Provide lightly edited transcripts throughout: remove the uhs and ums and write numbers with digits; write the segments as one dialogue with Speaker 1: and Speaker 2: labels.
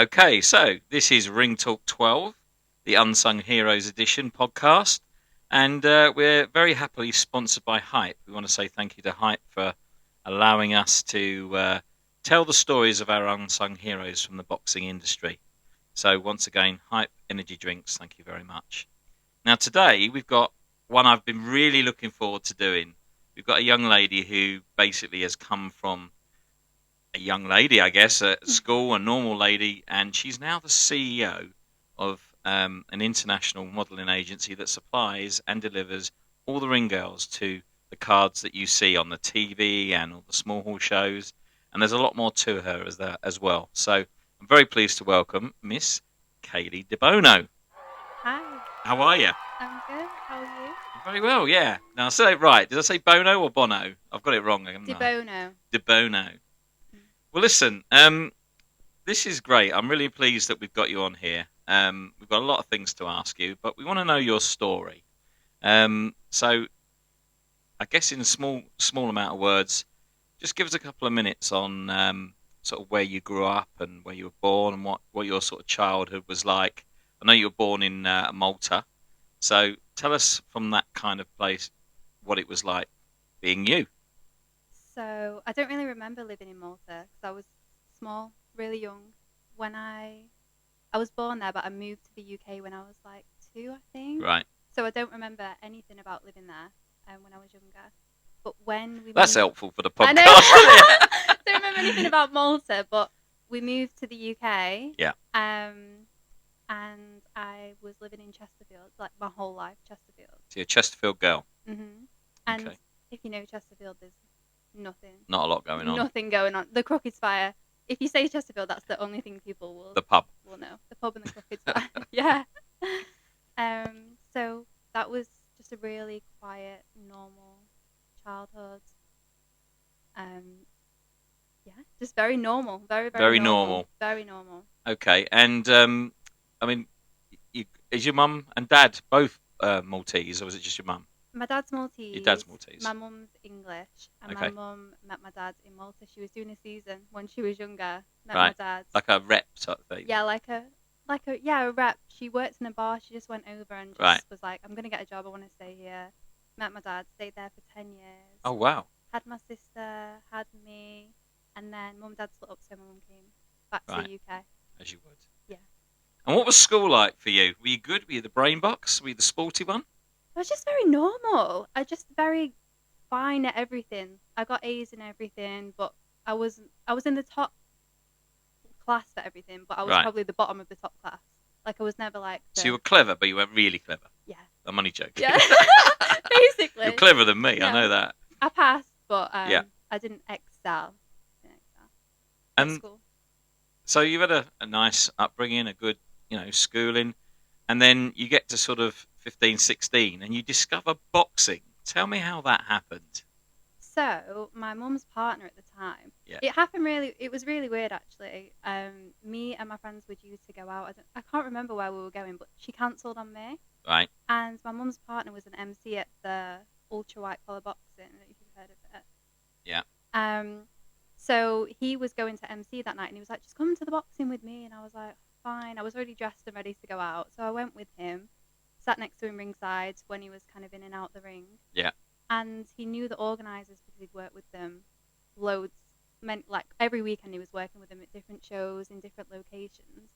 Speaker 1: Okay, so this is Ring Talk 12, the Unsung Heroes Edition podcast, and we're very happily sponsored by Hype. We want to say thank you to Hype for allowing us to tell the stories of our unsung heroes from the boxing industry. So, once again, Hype Energy Drinks, thank you very much. Now, today we've got one I've been really looking forward to doing. We've got a young lady who basically has come from a young lady, I guess, at school, a normal lady, and she's now the CEO of an international modelling agency that supplies and delivers all the ring girls to the cards that you see on the TV and all the small hall shows. And there's a lot more to her as well. So I'm very pleased to welcome Miss Kayleigh Debono.
Speaker 2: Hi,
Speaker 1: How are you?
Speaker 2: I'm good. How are you?
Speaker 1: Very well, yeah. Now, I said it right. Did I say Bono or Bono? I've got it wrong, haven't I?
Speaker 2: Debono.
Speaker 1: Debono.
Speaker 2: Mm.
Speaker 1: Well, listen, this is great. I'm really pleased that we've got you on here. We've got a lot of things to ask you, but we want to know your story. So, I guess in a small amount of words, just give us a couple of minutes on sort of where you grew up and where you were born and what your sort of childhood was like. I know you were born in Malta, so tell us from that kind of place what it was like being you.
Speaker 2: So I don't really remember living in Malta because I was small, really young when I was born there, but I moved to the UK when I was like 2, I think.
Speaker 1: Right.
Speaker 2: So I don't remember anything about living there when I was younger. But when we
Speaker 1: That's
Speaker 2: moved,
Speaker 1: helpful for the
Speaker 2: I know.
Speaker 1: podcast.
Speaker 2: Don't remember anything about Malta, but we moved to the UK.
Speaker 1: Yeah.
Speaker 2: And I was living in Chesterfield like my whole life, Chesterfield.
Speaker 1: So you're a Chesterfield girl.
Speaker 2: And
Speaker 1: Okay.
Speaker 2: if you know Chesterfield, there's nothing,
Speaker 1: Not a lot going on.
Speaker 2: nothing going on. The Crockett's Fire. If you say Chesterfield, that's the only thing people
Speaker 1: The pub.
Speaker 2: will know. The pub and the Crockett's Fire. Yeah. So that was just a really quiet, normal childhood. Yeah, just very normal, very
Speaker 1: Very
Speaker 2: normal,
Speaker 1: normal.
Speaker 2: very normal.
Speaker 1: Okay, and I mean, is your mum and dad both Maltese, or was it just your mum?
Speaker 2: My dad's Maltese.
Speaker 1: Your dad's Maltese.
Speaker 2: My mum's English, and
Speaker 1: Okay.
Speaker 2: my mum met my dad in Malta. She was doing a season when she was younger. Met
Speaker 1: Right.
Speaker 2: my dad.
Speaker 1: Like a rep sort of thing.
Speaker 2: Yeah, a rep. She worked in a bar. She just went over and just
Speaker 1: Right.
Speaker 2: was like, "I'm gonna get a job. I want to stay here." Met my dad. Stayed there for 10 years.
Speaker 1: Oh wow.
Speaker 2: Had my sister. Had me, and then mum and dad split up. So my mum came back to
Speaker 1: Right.
Speaker 2: the UK.
Speaker 1: As you would.
Speaker 2: Yeah.
Speaker 1: And what was school like for you? Were you good? Were you the brain box? Were you the sporty one?
Speaker 2: I was just very normal. I just very fine at everything. I got A's in everything, but I was in the top class for everything, but I was
Speaker 1: Right.
Speaker 2: probably the bottom of the top class. Like I was never like
Speaker 1: So you were clever, but you weren't really clever.
Speaker 2: yeah.
Speaker 1: I'm only joking.
Speaker 2: Yeah. Basically.
Speaker 1: You're cleverer than me. I
Speaker 2: Yeah.
Speaker 1: know that.
Speaker 2: I passed, but
Speaker 1: Yeah.
Speaker 2: I didn't excel. At
Speaker 1: And
Speaker 2: school.
Speaker 1: so you've had a nice upbringing, a good, schooling, and then you get to sort of 15, 16, and you discover boxing. Tell me how that happened.
Speaker 2: So my mum's partner at the time,
Speaker 1: Yeah.
Speaker 2: it was really weird actually. Me and my friends were due to go out. I can't remember where we were going, but she cancelled on me.
Speaker 1: Right.
Speaker 2: And my mum's partner was an MC at the Ultra White Collar Boxing. I don't know if you've heard of it.
Speaker 1: Yeah.
Speaker 2: So he was going to MC that night, and he was like, "Just come to the boxing with me." And I was like, "Fine." I was already dressed and ready to go out, so I went with him. Sat next to him ringside when he was kind of in and out the ring.
Speaker 1: Yeah.
Speaker 2: And he knew the organisers because he'd worked with them loads. Like every weekend he was working with them at different shows in different locations.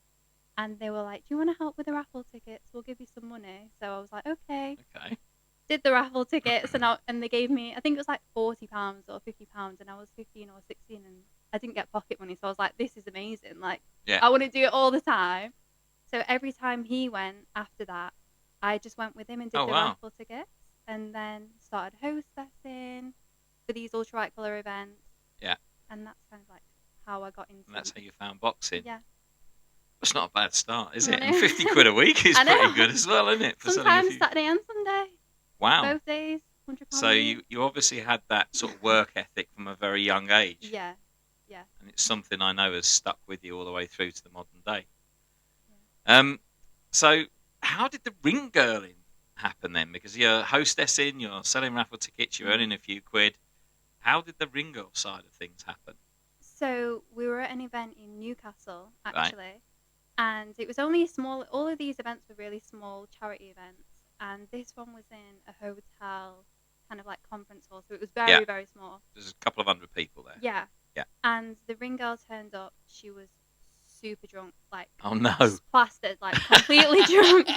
Speaker 2: And they were like, "Do you want to help with the raffle tickets? We'll give you some money." So I was like, "Okay."
Speaker 1: Okay.
Speaker 2: Did the raffle tickets and they gave me, I think it was like £40 or £50, and I was 15 or 16 and I didn't get pocket money, so I was like, "This is amazing, like
Speaker 1: Yeah.
Speaker 2: I want to do it all the time." So every time he went after that, I just went with him and did
Speaker 1: Oh,
Speaker 2: the
Speaker 1: wow.
Speaker 2: raffle tickets, and then started hostessing for these ultra white collar events.
Speaker 1: Yeah.
Speaker 2: And that's kind of like how I got into
Speaker 1: And that's how you found boxing.
Speaker 2: Yeah.
Speaker 1: That's not a bad start, is
Speaker 2: I
Speaker 1: it?
Speaker 2: know.
Speaker 1: And 50 quid a week is
Speaker 2: I know.
Speaker 1: pretty good as well, isn't it? For selling a
Speaker 2: Sometimes
Speaker 1: few-
Speaker 2: Saturday and Sunday,
Speaker 1: Wow.
Speaker 2: both days, £100.
Speaker 1: So you obviously had that sort of work ethic from a very young age.
Speaker 2: Yeah.
Speaker 1: And it's something I know has stuck with you all the way through to the modern day.
Speaker 2: Yeah.
Speaker 1: So how did the ring girling happen then? Because you're hostessing, you're selling raffle tickets, you're earning a few quid. How did the ring girl side of things happen?
Speaker 2: So we were at an event in Newcastle, actually, And it was only a small. All of these events were really small charity events, and this one was in a hotel, kind of like conference hall. So it was
Speaker 1: Yeah.
Speaker 2: very, very small.
Speaker 1: There's a couple of hundred people there.
Speaker 2: Yeah.
Speaker 1: Yeah.
Speaker 2: And the ring girl turned up. She was super drunk, like
Speaker 1: Oh no.
Speaker 2: plastered, like completely drunk.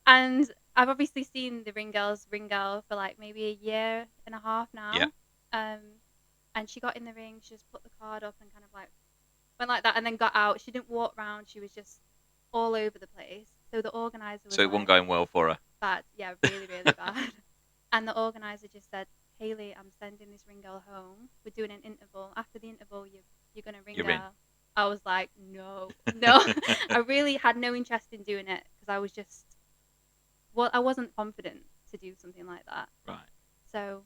Speaker 2: And I've obviously seen the ring girl for like maybe a year and a half now.
Speaker 1: Yeah.
Speaker 2: And she got in the ring. She just put the card up and kind of like went like that, and then got out. She didn't walk around. She was just all over the place. So the organizer was
Speaker 1: So it wasn't going well for her.
Speaker 2: bad. Yeah, really, really bad. And the organizer just said, Kayleigh, I'm sending this ring girl home. We're doing an interval. After the interval, you're going to ring
Speaker 1: You're
Speaker 2: her.
Speaker 1: in.
Speaker 2: I was like, no. I really had no interest in doing it because I was just, I wasn't confident to do something like that.
Speaker 1: Right.
Speaker 2: So,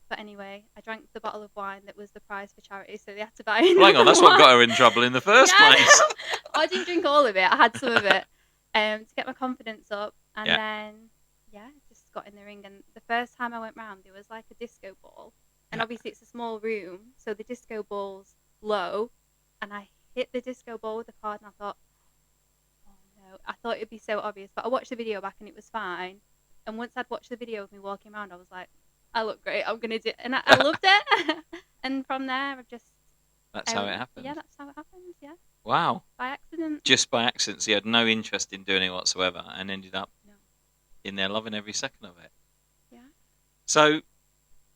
Speaker 2: but anyway, I drank the bottle of wine that was the prize for charity, so they had to buy it.
Speaker 1: Well, hang on, that's what got her in trouble in the first place.
Speaker 2: I didn't drink all of it. I had some of it to get my confidence up. And then, just got in the ring. And the first time I went round, there was like a disco ball. And obviously it's a small room, so the disco ball's low. And I hit the disco ball with the card, and I thought, oh no. I thought it'd be so obvious. But I watched the video back, and it was fine. And once I'd watched the video of me walking around, I was like, I look great. I'm going to do it. And I loved it. And from there, I've just...
Speaker 1: That's how it happened?
Speaker 2: Yeah, that's how it happens, yeah.
Speaker 1: Wow.
Speaker 2: By accident.
Speaker 1: Just by accident. So you had no interest in doing it whatsoever and ended up in there loving every second of it.
Speaker 2: Yeah.
Speaker 1: So,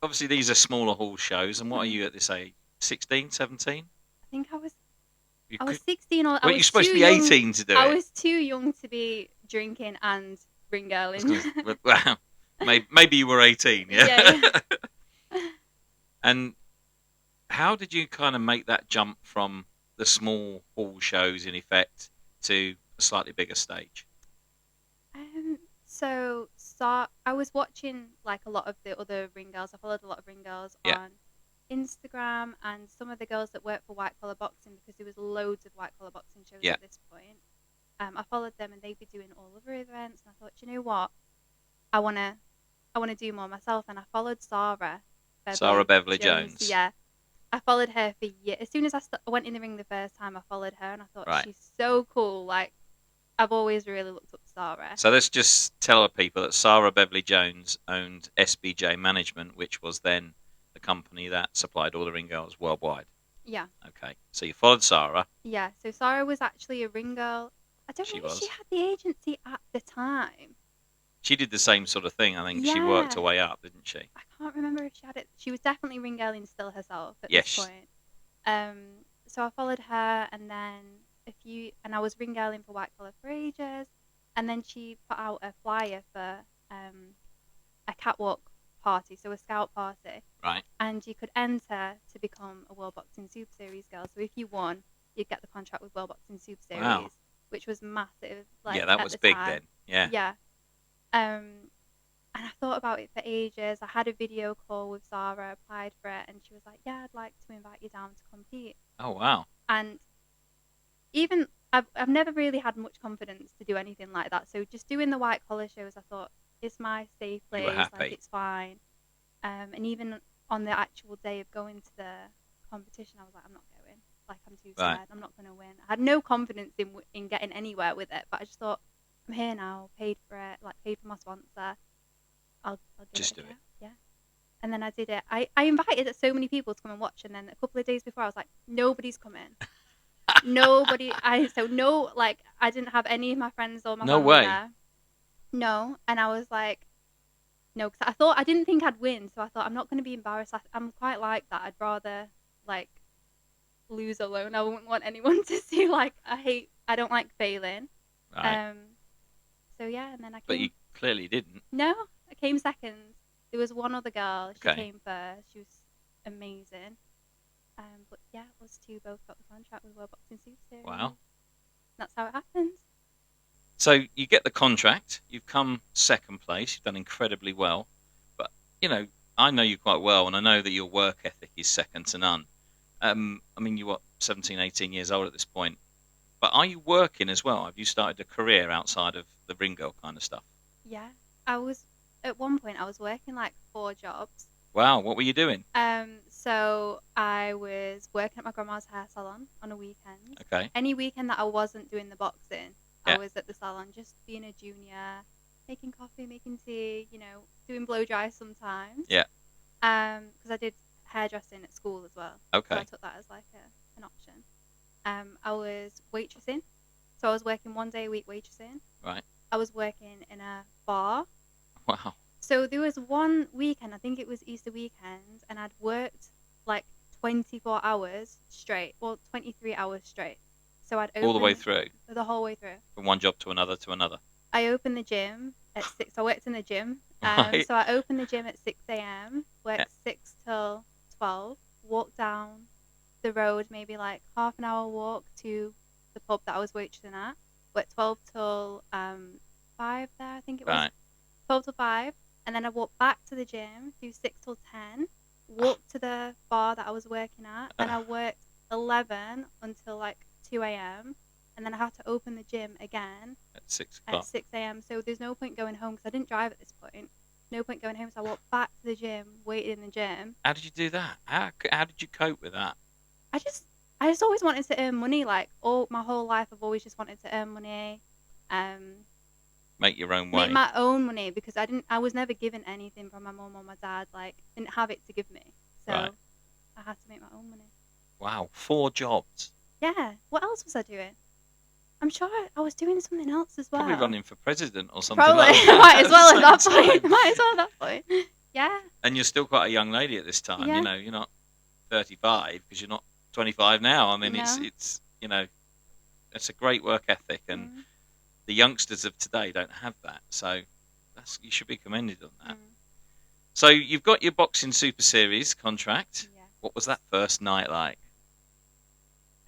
Speaker 1: obviously, these are smaller hall shows. And what are you at this age? 16, 17?
Speaker 2: I think I was 16 or...
Speaker 1: Weren't you supposed to be 18 to do it?
Speaker 2: I was too young to be drinking and ring girling.
Speaker 1: Well, maybe you were 18, yeah? And how did you kind of make that jump from the small hall shows, in effect, to a slightly bigger stage?
Speaker 2: So I was watching like a lot of the other ring girls. I followed a lot of ring girls on Instagram, and some of the girls that work for White Collar Boxing, because there was loads of White Collar Boxing shows at this point. I followed them, and they'd be doing all other events, and I thought, you know what, I wanna do more myself. And I followed Sarah Beverly Jones. Yeah, I followed her for years. As soon as I went in the ring the first time, I followed her, and I thought, she's so cool. Like, I've always really looked up to Sarah.
Speaker 1: So let's just tell the people that Sarah Beverly Jones owned SBJ Management, which was then the company that supplied all the ring girls worldwide.
Speaker 2: Yeah.
Speaker 1: Okay. So you followed Sarah.
Speaker 2: Yeah. So Sarah was actually a ring girl. I don't know if she had the agency at the time.
Speaker 1: She did the same sort of thing. I think she worked her way up, didn't she?
Speaker 2: I can't remember if she had it. She was definitely ring girling still herself at this point. So I followed her, and then I was ring girling for White Collar for ages, and then she put out a flyer for a catwalk party, so a scout party.
Speaker 1: Right.
Speaker 2: And you could enter to become a World Boxing Super Series girl. So if you won, you'd get the contract with World Boxing Super Series, which was massive. Like,
Speaker 1: that was big
Speaker 2: time.
Speaker 1: then. Yeah.
Speaker 2: And I thought about it for ages. I had a video call with Sarah, applied for it, and she was like, yeah, I'd like to invite you down to compete.
Speaker 1: Oh, wow.
Speaker 2: And even I've never really had much confidence to do anything like that. So just doing the white collar shows, I thought, it's my safe place.
Speaker 1: You were happy.
Speaker 2: Like, it's fine. And even on the actual day of going to the competition, I was like, I'm not going. Like, I'm too scared. I'm not going to win. I had no confidence in getting anywhere with it, but I just thought, I'm here now, paid for it, like paid for my sponsor. I'll
Speaker 1: just do it.
Speaker 2: Yeah. And then I did it. I invited so many people to come and watch, and then a couple of days before, I was like, nobody's coming. Nobody. I didn't have any of my friends or my family there. No. And I was like, no, because I didn't think I'd win, so I thought, I'm not going to be embarrassed. I'm quite like that. I'd rather like lose alone. I wouldn't want anyone to see I don't like failing.
Speaker 1: Right.
Speaker 2: So yeah, and then I came.
Speaker 1: But you clearly didn't.
Speaker 2: No, I came second. There was one other girl. She
Speaker 1: Okay.
Speaker 2: came first. She was amazing. But yeah, us two both got the contract with World Boxing Super Series.
Speaker 1: Wow.
Speaker 2: That's how it happens.
Speaker 1: So you get the contract. You've come second place. You've done incredibly well. But, I know you quite well, and I know that your work ethic is second to none. I mean, you're 17, 18 years old at this point. But are you working as well? Have you started a career outside of the ring girl kind of stuff?
Speaker 2: Yeah. At one point, I was working like 4 jobs.
Speaker 1: Wow, what were you doing?
Speaker 2: So I was working at my grandma's hair salon on a weekend.
Speaker 1: Okay.
Speaker 2: Any weekend that I wasn't doing the boxing,
Speaker 1: Yeah.
Speaker 2: I was at the salon just being a junior, making coffee, making tea, doing blow dry sometimes.
Speaker 1: Yeah.
Speaker 2: Because I did hairdressing at school as well. So I
Speaker 1: Okay.
Speaker 2: took that as like an option. I was waitressing. So I was working 1 day a week waitressing.
Speaker 1: Right.
Speaker 2: I was working in a bar.
Speaker 1: Wow.
Speaker 2: So there was one weekend, I think it was Easter weekend, and I'd worked like 24 hours straight, well, 23 hours straight. So I'd open
Speaker 1: All the way through,
Speaker 2: the whole way through.
Speaker 1: from one job to another to another.
Speaker 2: I opened the gym at 6. I worked in the gym.
Speaker 1: Right.
Speaker 2: So I opened the gym at 6 a.m., worked
Speaker 1: Yeah.
Speaker 2: 6 till 12, walked down the road, maybe like half an hour walk to the pub that I was waitressing at. Worked 12 till 5 there, I think it was.
Speaker 1: Right.
Speaker 2: 12 till 5. And then I walked back to the gym, do 6 till 10, walked to the bar that I was working at, and I worked 11 until like 2 a.m. And then I had to open the gym again
Speaker 1: At 6
Speaker 2: at
Speaker 1: o'clock.
Speaker 2: 6 a.m. So there's no point going home because I didn't drive at this point. No point going home. So I walked back to the gym, waited in the gym.
Speaker 1: How did you do that? How did you cope with that?
Speaker 2: I just always wanted to earn money. Like all my whole life, I've always just wanted to earn money.
Speaker 1: Make your own way.
Speaker 2: Make my own money because I was never given anything from my mum or my dad. Like didn't have it to give me. So
Speaker 1: Right.
Speaker 2: I had to make my own money.
Speaker 1: Wow, 4 jobs.
Speaker 2: Yeah. What else was I doing? I'm sure I was doing something else as well.
Speaker 1: Probably running for president or something
Speaker 2: Probably.
Speaker 1: like that.
Speaker 2: Might as well
Speaker 1: the
Speaker 2: at that
Speaker 1: same
Speaker 2: point.
Speaker 1: time.
Speaker 2: Might as well at that point. Yeah.
Speaker 1: And you're still quite a young lady at this time.
Speaker 2: Yeah.
Speaker 1: You know, you're not 35 because you're not 25 now. I mean,
Speaker 2: No.
Speaker 1: it's it's a great work ethic, and
Speaker 2: Mm.
Speaker 1: the youngsters of today don't have that. So you should be commended on that.
Speaker 2: Mm.
Speaker 1: So you've got your boxing Super Series contract.
Speaker 2: Yeah.
Speaker 1: What was that first night like?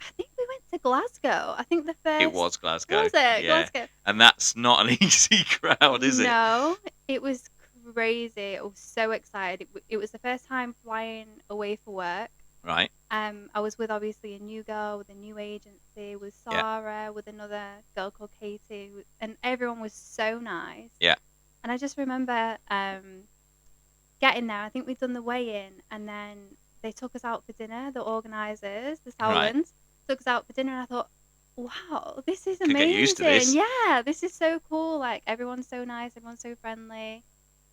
Speaker 2: I think we went to Glasgow. I think the first.
Speaker 1: It was Glasgow.
Speaker 2: Was it?
Speaker 1: Yeah.
Speaker 2: Glasgow.
Speaker 1: And that's not an easy crowd, is it?
Speaker 2: No, it was crazy. I was so excited. It was the first time flying away for work.
Speaker 1: Right.
Speaker 2: I was with obviously a new girl with a new agency, with
Speaker 1: Yeah.
Speaker 2: Sarah, with another girl called Katie, and everyone was so nice.
Speaker 1: Yeah.
Speaker 2: And I just remember getting there. I think we'd done the weigh-in, and then they took us out for dinner. The organisers, the
Speaker 1: Right.
Speaker 2: Sowlands, took us out for dinner, and I thought, wow, this is
Speaker 1: Could
Speaker 2: amazing.
Speaker 1: get used to this.
Speaker 2: Yeah, this is so cool. Like everyone's so nice, everyone's so friendly.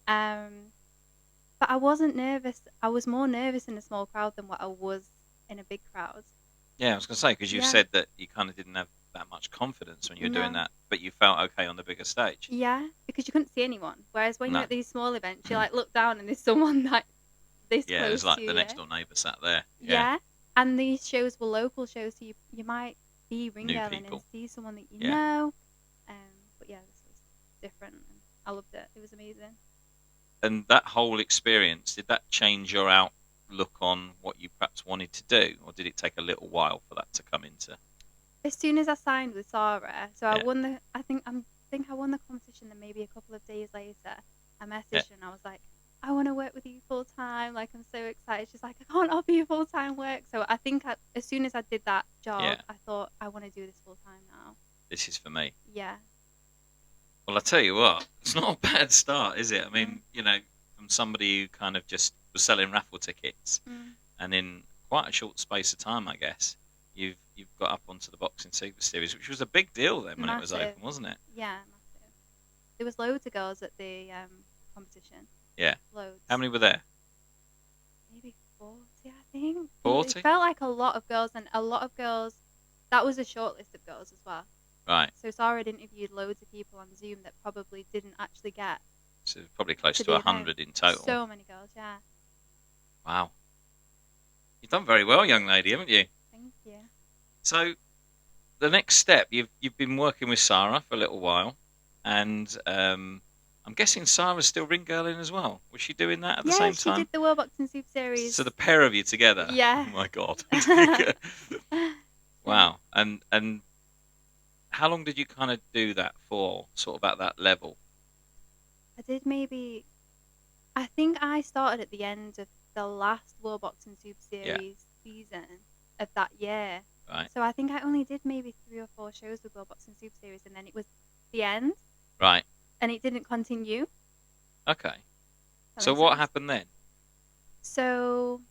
Speaker 2: But I wasn't nervous. I was more nervous in a small crowd than what I was in a big crowd.
Speaker 1: Yeah, I was going to say, because you
Speaker 2: Yeah.
Speaker 1: said that you kind of didn't have that much confidence when you were doing
Speaker 2: No.
Speaker 1: that, but you felt okay on the bigger stage.
Speaker 2: Yeah, because you couldn't see anyone. Whereas when
Speaker 1: No.
Speaker 2: you're at these small events, you like look down and there's someone like this
Speaker 1: Yeah,
Speaker 2: close
Speaker 1: it was like
Speaker 2: to
Speaker 1: the
Speaker 2: you.
Speaker 1: next door neighbour sat there.
Speaker 2: Yeah. And these shows were local shows, so you might be ring
Speaker 1: New
Speaker 2: girling
Speaker 1: people.
Speaker 2: and see someone that you
Speaker 1: Yeah.
Speaker 2: know. But yeah, this was different, and I loved it. It was amazing.
Speaker 1: And that whole experience, did that change your outlook on what you perhaps wanted to do, or did it take a little while for that to come into?
Speaker 2: As soon as I signed with Sarah, so
Speaker 1: Yeah.
Speaker 2: I won the. I think I won the competition. Then maybe a couple of days later, I messaged her and I was like, I want to work with you full time. Like I'm so excited. She's like, I can't offer you full time work. So I think as soon as I did that job,
Speaker 1: Yeah.
Speaker 2: I thought I want to do this full time now.
Speaker 1: This is for me.
Speaker 2: Yeah.
Speaker 1: Well, I tell you what, it's not a bad start, is it? I mean, from somebody who kind of just was selling raffle tickets, and in quite a short space of time, I guess, you've got up onto the Boxing Super Series, which was a big deal then when it was
Speaker 2: Massive.
Speaker 1: open, wasn't it?
Speaker 2: Yeah, massive. There was loads of girls at the competition.
Speaker 1: Yeah.
Speaker 2: Loads.
Speaker 1: How many were there?
Speaker 2: Maybe 40, I think.
Speaker 1: 40?
Speaker 2: It felt like a lot of girls, and a lot of girls. That was a short list of girls as well.
Speaker 1: Right.
Speaker 2: So Sarah had interviewed loads of people on Zoom that probably didn't actually get.
Speaker 1: So probably close
Speaker 2: To
Speaker 1: to
Speaker 2: be
Speaker 1: 100 in total.
Speaker 2: So many girls, yeah.
Speaker 1: Wow. You've done very well, young lady, haven't you?
Speaker 2: Thank you.
Speaker 1: So the next step, you've been working with Sarah for a little while, and I'm guessing Sarah's still ring girling as well. Was she doing that at the same
Speaker 2: she
Speaker 1: time?
Speaker 2: did the World Boxing Super Series.
Speaker 1: So the pair of you together.
Speaker 2: Yeah.
Speaker 1: Oh my god. Wow. And how long did you kind of do that for? Sort of at that level.
Speaker 2: I did maybe. I think I started at the end of the last World Boxing Super Series season of that year.
Speaker 1: Right.
Speaker 2: So I think I only did maybe 3 or 4 shows with World Boxing Super Series, and then it was the end,
Speaker 1: Right.
Speaker 2: and it didn't continue.
Speaker 1: Okay.
Speaker 2: That
Speaker 1: So
Speaker 2: makes
Speaker 1: what
Speaker 2: sense.
Speaker 1: happened then?
Speaker 2: So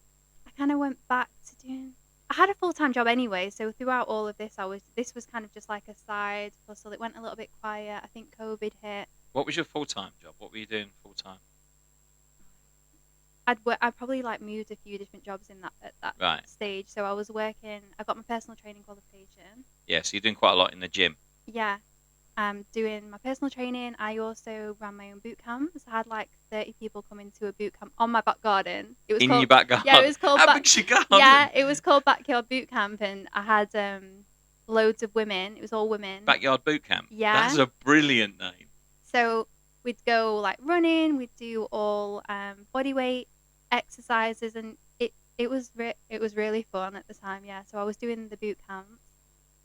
Speaker 2: I kind of went back to doing. I had a full-time job anyway, so throughout all of this, this was kind of just like a side hustle. It went a little bit quiet. I think COVID hit.
Speaker 1: What was your full-time job? What were you doing full-time?
Speaker 2: I'd probably like moved a few different jobs in that at that
Speaker 1: Right.
Speaker 2: stage. So I was working. I got my personal training qualification.
Speaker 1: Yeah, so you're doing quite a lot in the gym.
Speaker 2: Yeah, doing my personal training. I also ran my own boot camps. I had like 30 people come into a boot camp on my back garden. It was
Speaker 1: In
Speaker 2: called
Speaker 1: your back garden?
Speaker 2: yeah, it was called
Speaker 1: How
Speaker 2: back
Speaker 1: big's your garden?
Speaker 2: yeah, it was called Backyard Boot Camp, and I had loads of women. It was all women.
Speaker 1: Backyard boot camp?
Speaker 2: Yeah.
Speaker 1: That's a brilliant name.
Speaker 2: So we'd go like running. We'd do all body weight exercises, and it was really fun at the time. Yeah. So I was doing the boot camps,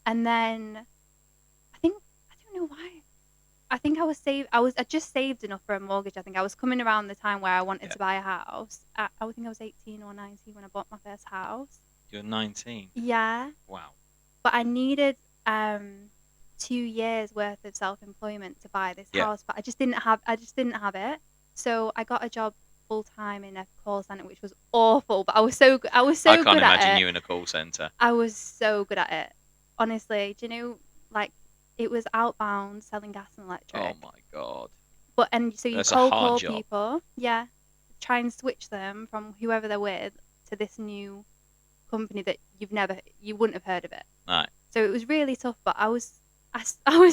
Speaker 2: and then I don't know why. I think I just saved enough for a mortgage. I think I was coming around the time where I wanted to buy a house. I would think I was 18 or 19 when I bought my first house.
Speaker 1: You're 19.
Speaker 2: Yeah.
Speaker 1: Wow.
Speaker 2: But I needed 2 years worth of self-employment to buy this house, but I just didn't have it. So I got a job full time in a call center, which was awful. But I was so good. I
Speaker 1: can't imagine you in a call center.
Speaker 2: I was so good at it. Honestly, do you know, like it was outbound selling gas and electric.
Speaker 1: Oh my god.
Speaker 2: So you
Speaker 1: That's a
Speaker 2: cold
Speaker 1: hard
Speaker 2: call
Speaker 1: job.
Speaker 2: people, yeah, try and switch them from whoever they're with to this new company that you wouldn't have heard of it.
Speaker 1: Right.
Speaker 2: So it was really tough, but I was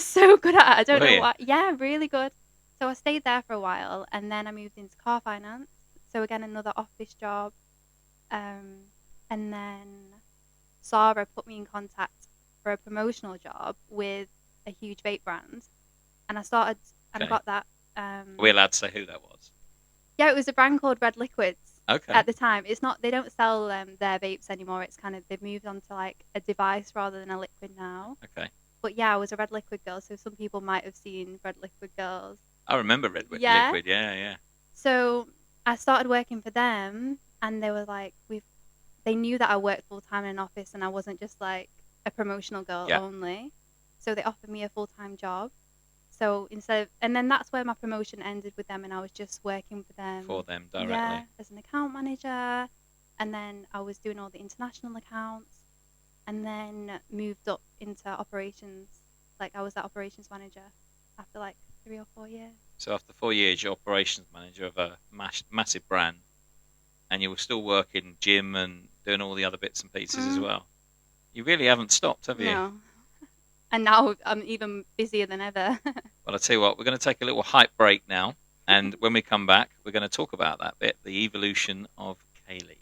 Speaker 2: so good at it. I don't
Speaker 1: Were
Speaker 2: know
Speaker 1: you?
Speaker 2: why. Yeah, really good. So I stayed there for a while, and then I moved into car finance. So again, another office job. And then Sarah put me in contact for a promotional job with a huge vape brand, and I started and I
Speaker 1: Okay.
Speaker 2: got that.
Speaker 1: Are we allowed to say who that was?
Speaker 2: Yeah, it was a brand called Red Liquids.
Speaker 1: Okay.
Speaker 2: At the time, it's not. They don't sell their vapes anymore. It's kind of they've moved on to like a device rather than a liquid now.
Speaker 1: Okay.
Speaker 2: But yeah, I was a Red Liquid girl, so some people might have seen Red Liquid girls.
Speaker 1: I remember Red Liquid.
Speaker 2: Yeah.
Speaker 1: Yeah.
Speaker 2: So I started working for them, and they were like, They knew that I worked full time in an office, and I wasn't just like a promotional girl only. So they offered me a full time job. So and then that's where my promotion ended with them, and I was just working for them.
Speaker 1: For them directly.
Speaker 2: Yeah, as an account manager, and then I was doing all the international accounts, and then moved up into operations. Like I was the operations manager after like 3 or 4 years.
Speaker 1: So after 4 years, you're operations manager of a massive brand, and you were still working gym and doing all the other bits and pieces as well. You really haven't stopped, have you?
Speaker 2: No. And now I'm even busier than ever.
Speaker 1: Well, I tell you what, we're going to take a little hype break now, and when we come back, we're going to talk about that bit, the evolution of Kayleigh.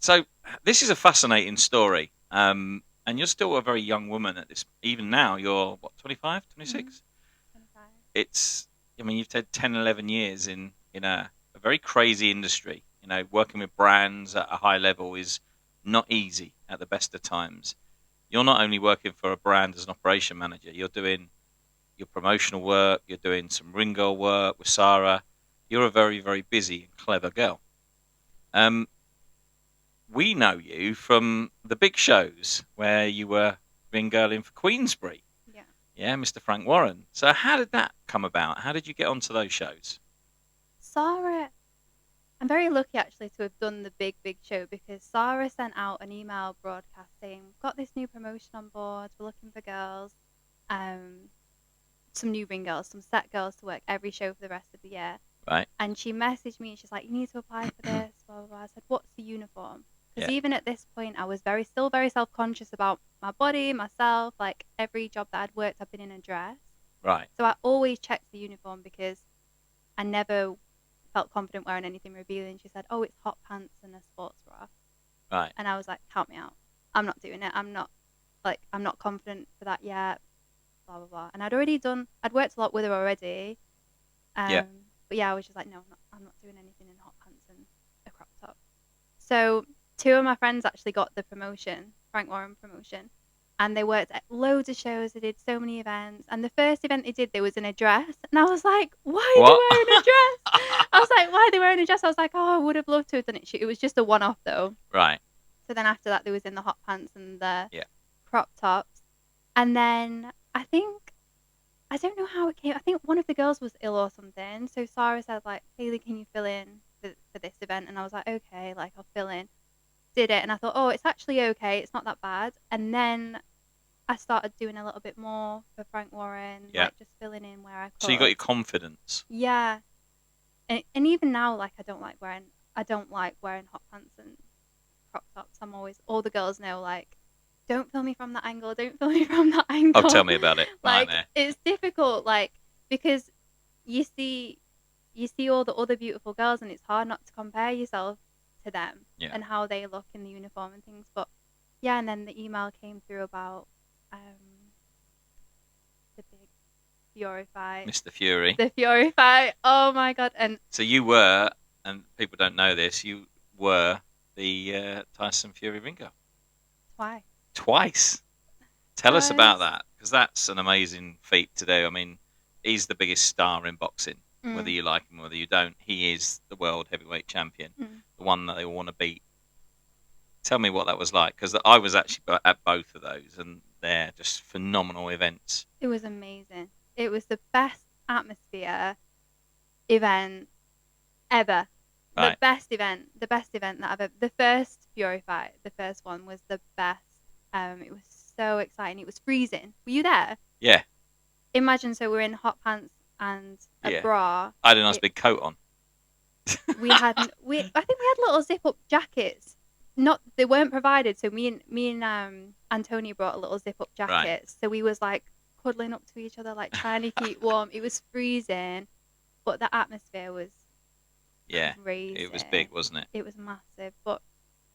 Speaker 1: So this is a fascinating story, and you're still a very young woman at this. Even now, you're what, 25, 26?
Speaker 2: 25.
Speaker 1: You've had 10, 11 years in a very crazy industry. Working with brands at a high level is not easy at the best of times. You're not only working for a brand as an operation manager, you're doing your promotional work, you're doing some ring girl work with Sarah. You're a very, very busy and clever girl. We know you from the big shows where you were ring girling for Queensbury. Yeah, Mr. Frank Warren. So how did that come about? How did you get onto those shows?
Speaker 2: Sarah, I'm very lucky actually to have done the big show, because Sarah sent out an email broadcast saying, we've got this new promotion on board, we're looking for girls, some new ring girls, some set girls to work every show for the rest of the year.
Speaker 1: Right.
Speaker 2: And she messaged me and she's like, you need to apply for this, blah, blah, blah. I said, what's the uniform? Because
Speaker 1: Yeah.
Speaker 2: even at this point, I was still very self-conscious about my body, myself. Like every job that I'd worked, I've been in a dress.
Speaker 1: Right.
Speaker 2: So I always checked the uniform because I never felt confident wearing anything revealing. She said, "Oh, it's hot pants and a sports bra,"
Speaker 1: Right.
Speaker 2: and I was like, "Count me out. I'm not doing it. I'm not confident for that yet." Blah blah blah. And I'd worked a lot with her already.
Speaker 1: Yeah.
Speaker 2: But yeah, I was just like, no, I'm not doing anything in hot pants and a crop top. So two of my friends actually got the promotion, Frank Warren promotion, and they worked at loads of shows. They did so many events, and the first event they did, they was in a dress, and I was like, why are
Speaker 1: What?
Speaker 2: they wearing a dress? I was like, why are they wearing a dress? I was like, oh, I would have loved to have done it. It was just a one-off though.
Speaker 1: Right.
Speaker 2: So then after that, they was in the hot pants and the
Speaker 1: Yeah.
Speaker 2: crop tops, and then I don't know how it came. I think one of the girls was ill or something. So Sarah said, like, Kayleigh, can you fill in for this event? And I was like, okay, like, I'll fill in. Did it. And I thought, oh, it's actually okay. It's not that bad. And then I started doing a little bit more for Frank Warren,
Speaker 1: Yeah.
Speaker 2: like, just filling in where I could.
Speaker 1: So you got your confidence.
Speaker 2: Yeah. And even now, like, I don't like wearing hot pants and crop tops. All the girls know, like, don't film me from that angle. Don't film me from that angle.
Speaker 1: Oh, tell me about it.
Speaker 2: Like,
Speaker 1: Nightmare.
Speaker 2: it's difficult, like, because you see all the other beautiful girls, and it's hard not to compare yourself to them and how they look in the uniform and things. But yeah, and then the email came through about the big Fury fight,
Speaker 1: Mr. Fury.
Speaker 2: the Fury fight. Oh my god! And
Speaker 1: so you were, and people don't know this, you were the Tyson Fury ring girl. Twice. Tell us about that, because that's an amazing feat to do. I mean, he's the biggest star in boxing. Whether you like him, whether you don't, he is the world heavyweight champion, the one that they all want to beat. Tell me what that was like, because I was actually at both of those, and they're just phenomenal events.
Speaker 2: It was amazing. It was the best atmosphere event ever.
Speaker 1: Right.
Speaker 2: The best event that I've ever. The first Fury fight, the first one was the best. It was so exciting. It was freezing. Were you there?
Speaker 1: Yeah.
Speaker 2: Imagine, so we're in hot pants and a bra.
Speaker 1: I had a nice big coat on.
Speaker 2: I think we had little zip up jackets. They weren't provided, so me and Antonia brought a little zip up jacket.
Speaker 1: Right.
Speaker 2: So we was like cuddling up to each other, like trying to keep warm. It was freezing, but the atmosphere was crazy.
Speaker 1: It was big, wasn't it?
Speaker 2: It was massive, but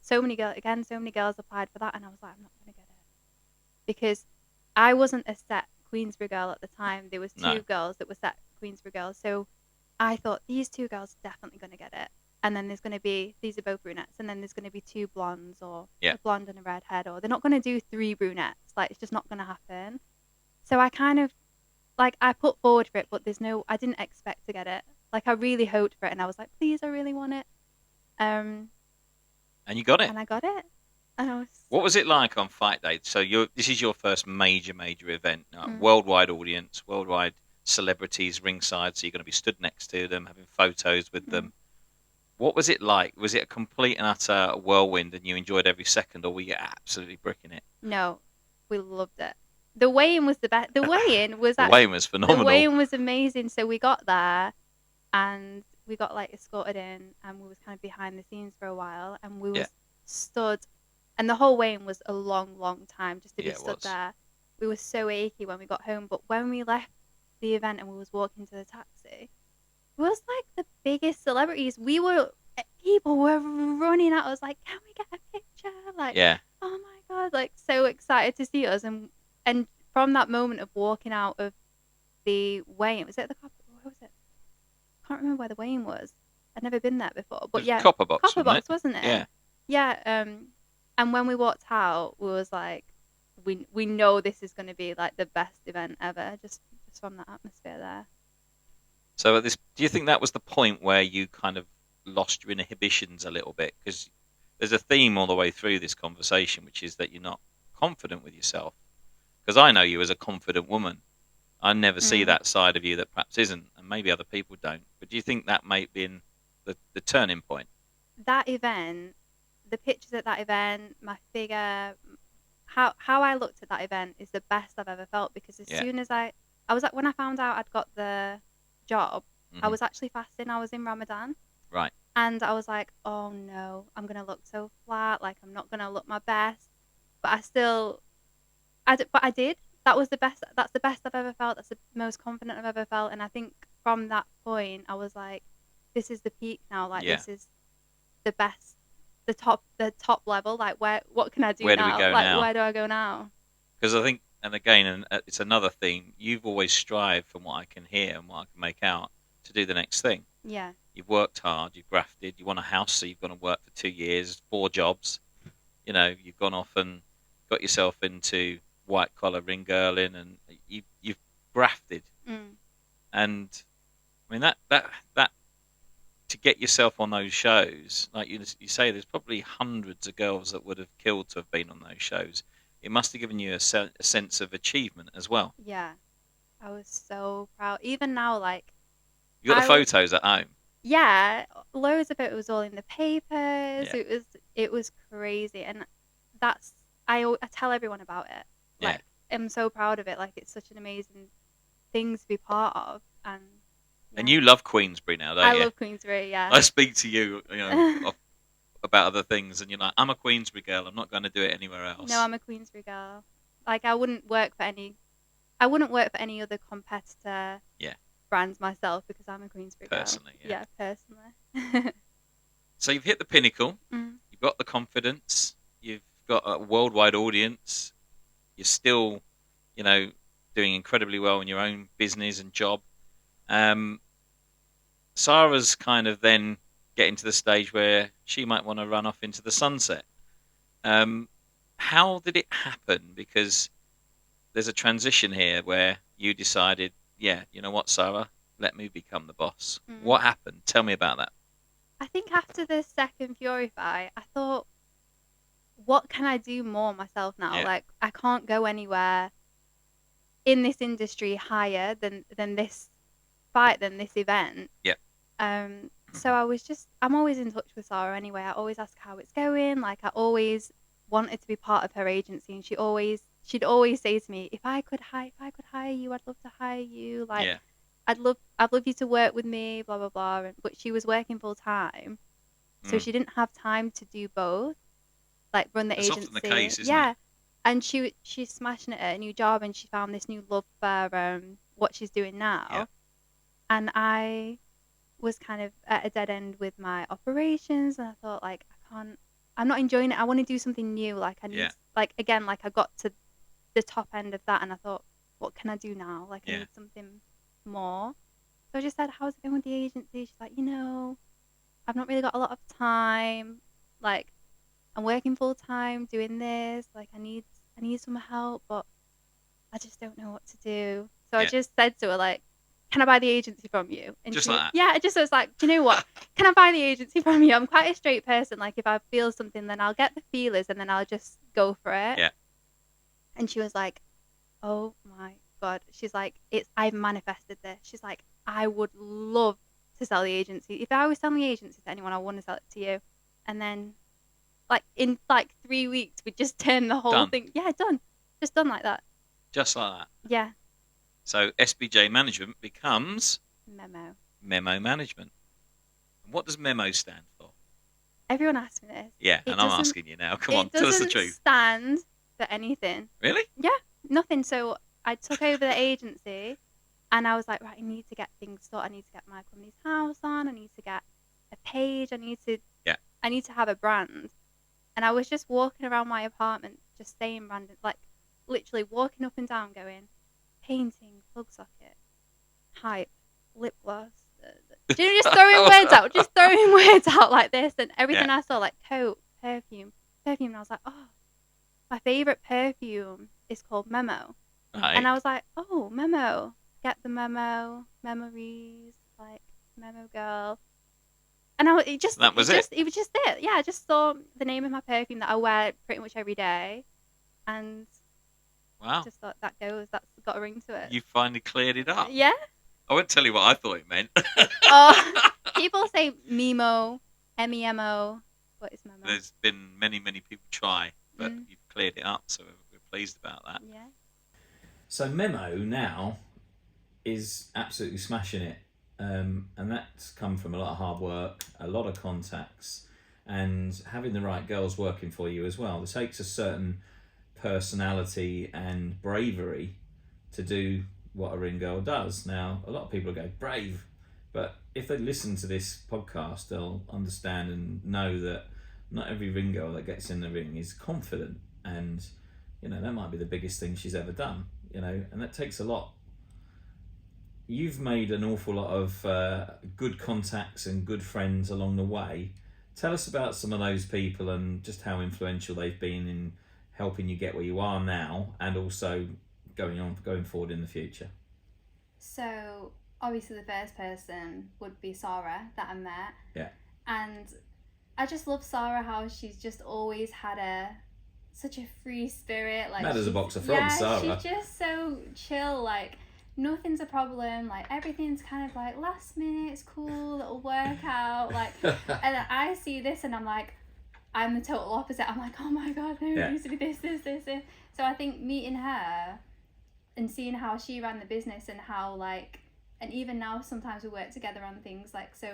Speaker 2: so many girls applied for that, and I was like, I'm not going to get it, because I wasn't a set Queensborough girl at the time. There was two girls that were set Queensborough girls, so I thought these two girls are definitely going to get it. And then there's going to be, these are both brunettes, and then there's going to be two blondes, or a blonde and a redhead, or they're not going to do three brunettes. Like, it's just not going to happen. So I kind of, like, I put forward for it, but I didn't expect to get it. Like, I really hoped for it, and I was like, please, I really want it.
Speaker 1: And you got it.
Speaker 2: And I got it. And
Speaker 1: what was it like on fight day? So this is your first major event. Worldwide audience, worldwide celebrities ringside, so you're going to be stood next to them, having photos with them. What was it like? Was it a complete and utter whirlwind, and you enjoyed every second, or were you absolutely bricking it?
Speaker 2: No, we loved it. The weigh-in was the best. The weigh-in was
Speaker 1: the weigh-in was phenomenal.
Speaker 2: The weigh-in was amazing. So we got there, and we got like escorted in, and we was kind of behind the scenes for a while, and we was stood, and the whole weigh-in was a long, long time just to be stood there. We were so achy when we got home, but when we left the event and we was walking to the taxi, it was like the biggest celebrities. People were running at us like, can we get a picture? Like, oh my god, like so excited to see us. And from that moment of walking out of the weigh-in, was it the Copper? Where was it? I can't remember where the weigh-in was. I'd never been there before, but yeah,
Speaker 1: Copper Box,
Speaker 2: wasn't it? Yeah. And when we walked out, we was like, we know this is going to be like the best event ever, just from that atmosphere there.
Speaker 1: So do you think that was the point where you kind of lost your inhibitions a little bit? Because there's a theme all the way through this conversation, which is that you're not confident with yourself. Because I know you as a confident woman. I never see that side of you that perhaps isn't, and maybe other people don't. But do you think that might be in the turning point?
Speaker 2: That event, the pictures at that event, my figure, how I looked at that event is the best I've ever felt, because as soon as I was when I found out I'd got the job, I was actually fasting. I was in Ramadan.
Speaker 1: Right.
Speaker 2: And I was like, oh no, I'm gonna look so flat. Like I'm not gonna look my best. But I still, but I did. That was the best. That's the best I've ever felt. That's the most confident I've ever felt. And I think from that point, I was like, this is the peak now. Like
Speaker 1: Yeah.
Speaker 2: this is the best, the top level. Like what can I do
Speaker 1: Where do we
Speaker 2: now?
Speaker 1: go
Speaker 2: Like
Speaker 1: now?
Speaker 2: where do I go now?
Speaker 1: Because I think, and again, and it's another theme. You've always strived, from what I can hear and what I can make out, to do the next thing.
Speaker 2: Yeah.
Speaker 1: You've worked hard. You've grafted. You want a house, so you've gone and worked for 2 years, 4 jobs. You've gone off and got yourself into white collar ring girling, and you've grafted.
Speaker 2: Mm.
Speaker 1: And I mean that to get yourself on those shows, like you say, there's probably hundreds of girls that would have killed to have been on those shows. It must have given you a sense of achievement as well.
Speaker 2: Yeah. I was so proud. Even now, like
Speaker 1: You got the
Speaker 2: I w-
Speaker 1: photos at home.
Speaker 2: yeah, loads of it was all in the papers.
Speaker 1: Yeah,
Speaker 2: It was crazy, and that's I tell everyone about it.
Speaker 1: yeah.
Speaker 2: Like I'm so proud of it. Like it's such an amazing thing to be part of, and
Speaker 1: And
Speaker 2: yeah.
Speaker 1: you love Queensbury now,
Speaker 2: I
Speaker 1: don't you?
Speaker 2: love Queensbury. Yeah.
Speaker 1: I speak to you, about other things, and you're like, I'm a Queensbury girl. I'm not going to do it anywhere else.
Speaker 2: No, I'm a Queensbury girl. Like I wouldn't work for any. I wouldn't work for any other competitor.
Speaker 1: Yeah.
Speaker 2: Brands myself because I'm a Queensbury girl.
Speaker 1: Personally, yeah.
Speaker 2: Yeah, personally.
Speaker 1: So you've hit the pinnacle.
Speaker 2: Mm.
Speaker 1: You've got the confidence. You've got a worldwide audience. You're still, doing incredibly well in your own business and job. Sarah's kind of then getting to the stage where she might want to run off into the sunset. How did it happen? Because there's a transition here where you decided, yeah, you know what, Sarah, let me become the boss.
Speaker 2: Mm.
Speaker 1: What happened? Tell me about that.
Speaker 2: I think after the second Purify, I thought, what can I do more myself now?
Speaker 1: Yeah.
Speaker 2: Like I can't go anywhere in this industry higher than this fight, than this event.
Speaker 1: Yeah.
Speaker 2: So I'm always in touch with Sarah anyway. I always ask how it's going. Like I always wanted to be part of her agency, and she'd always say to me, if I could hire you, I'd love to hire you. Like
Speaker 1: Yeah.
Speaker 2: I'd love you to work with me, blah blah blah. But she was working full time, so she didn't have time to do both, like run the
Speaker 1: That's
Speaker 2: agency.
Speaker 1: often the case, isn't
Speaker 2: yeah,
Speaker 1: it?
Speaker 2: and she's smashing it at a new job, and she found this new love for what she's doing now.
Speaker 1: Yeah.
Speaker 2: And I was kind of at a dead end with my operations, and I thought, like, I'm not enjoying it. I want to do something new. Like I need,
Speaker 1: Yeah.
Speaker 2: like again, like I got to the top end of that, and I thought, what can I do now? Like I
Speaker 1: Yeah.
Speaker 2: need something more. So I just said, how's it going with the agency? She's like, I've not really got a lot of time. Like I'm working full time doing this. Like I need some help, but I just don't know what to do. So I
Speaker 1: Yeah.
Speaker 2: just said to her, like, can I buy the agency from you? And
Speaker 1: Just
Speaker 2: she,
Speaker 1: like that?
Speaker 2: yeah, I just was like, do you know what? Can I buy the agency from you? I'm quite a straight person. Like if I feel something, then I'll get the feelers and then I'll just go for it.
Speaker 1: Yeah.
Speaker 2: And she was like, oh my God. She's like, I've manifested this. She's like, I would love to sell the agency. If I was selling the agency to anyone, I want to sell it to you. And then like in like 3 weeks, we just turned the whole
Speaker 1: Done.
Speaker 2: thing. Yeah, done. Just done like that.
Speaker 1: Just like that.
Speaker 2: Yeah.
Speaker 1: So SBJ Management becomes
Speaker 2: Memo.
Speaker 1: Memo Management. And what does Memo stand for?
Speaker 2: Everyone asks me this.
Speaker 1: Yeah,
Speaker 2: It
Speaker 1: and I'm
Speaker 2: doesn't-
Speaker 1: asking you now. Come on, tell us the
Speaker 2: It
Speaker 1: truth.
Speaker 2: doesn't stand for anything.
Speaker 1: Really?
Speaker 2: Nothing. So I took over the agency, and I was like, right, I need to get things sorted. I need to get my company's house on. I need to get a page. I need to.
Speaker 1: Yeah.
Speaker 2: I need to have a brand. And I was just walking around my apartment, just saying random, like literally walking up and down, going, painting, plug socket, hype, lip gloss. Just throwing words out, like this, and everything I saw, like coat, perfume. And I was like, oh, my favorite perfume is called Memo.
Speaker 1: Right.
Speaker 2: And I was like, oh, Memo, get the memo, memories, like Memo girl. And it was just it. Yeah, I just saw the name of my perfume that I wear pretty much every day, and
Speaker 1: Wow.
Speaker 2: just thought that's got a ring to it.
Speaker 1: You finally cleared it up.
Speaker 2: Yeah.
Speaker 1: I won't tell you what I thought it meant.
Speaker 2: Oh, people say Memo, Memo. What is Memo?
Speaker 1: There's been many people try, but
Speaker 2: Mm.
Speaker 1: you've cleared it up, so we're pleased about that.
Speaker 2: Yeah.
Speaker 1: So Memo now is absolutely smashing it. and that's come from a lot of hard work, a lot of contacts, and having the right girls working for you as well. It takes a certain personality and bravery to do what a ring girl does. Now, a lot of people go, brave, but if they listen to this podcast, they'll understand and know that not every ring girl that gets in the ring is confident, and that might be the biggest thing she's ever done, and that takes a lot. You've made an awful lot of good contacts and good friends along the way. Tell us about some of those people and just how influential they've been in helping you get where you are now, and also going forward in the future.
Speaker 2: So obviously the first person would be Sarah that I met.
Speaker 1: Yeah.
Speaker 2: And I just love Sarah, how she's just always had such a free spirit. Like,
Speaker 1: mad as a box of frogs, Sarah.
Speaker 2: She's just so chill, like nothing's a problem, like everything's kind of like last minute, it's cool, it'll work out, like and I see this and I'm like, I'm the total opposite. I'm like, oh my god, no, it needs to be this. So I think meeting her and seeing how she ran the business and how, like, and even now sometimes we work together on things, like, so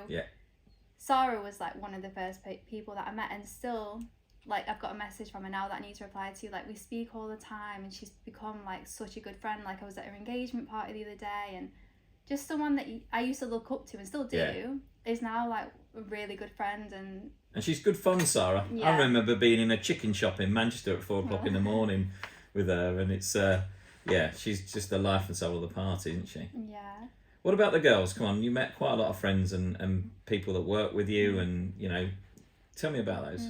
Speaker 2: Sarah was like one of the first people that I met, and still, like, I've got a message from her now that I need to reply to. Like, we speak all the time, and she's become like such a good friend. Like, I was at her engagement party the other day, and just someone that I used to look up to and still do is now like a really good friend. And
Speaker 1: she's good fun, Sarah. I remember being in a chicken shop in Manchester at 4 o'clock in the morning with her, and it's she's just the life and soul of the party, isn't she?
Speaker 2: Yeah.
Speaker 1: What about the girls? Come on, you met quite a lot of friends and people that work with you, and tell me about those.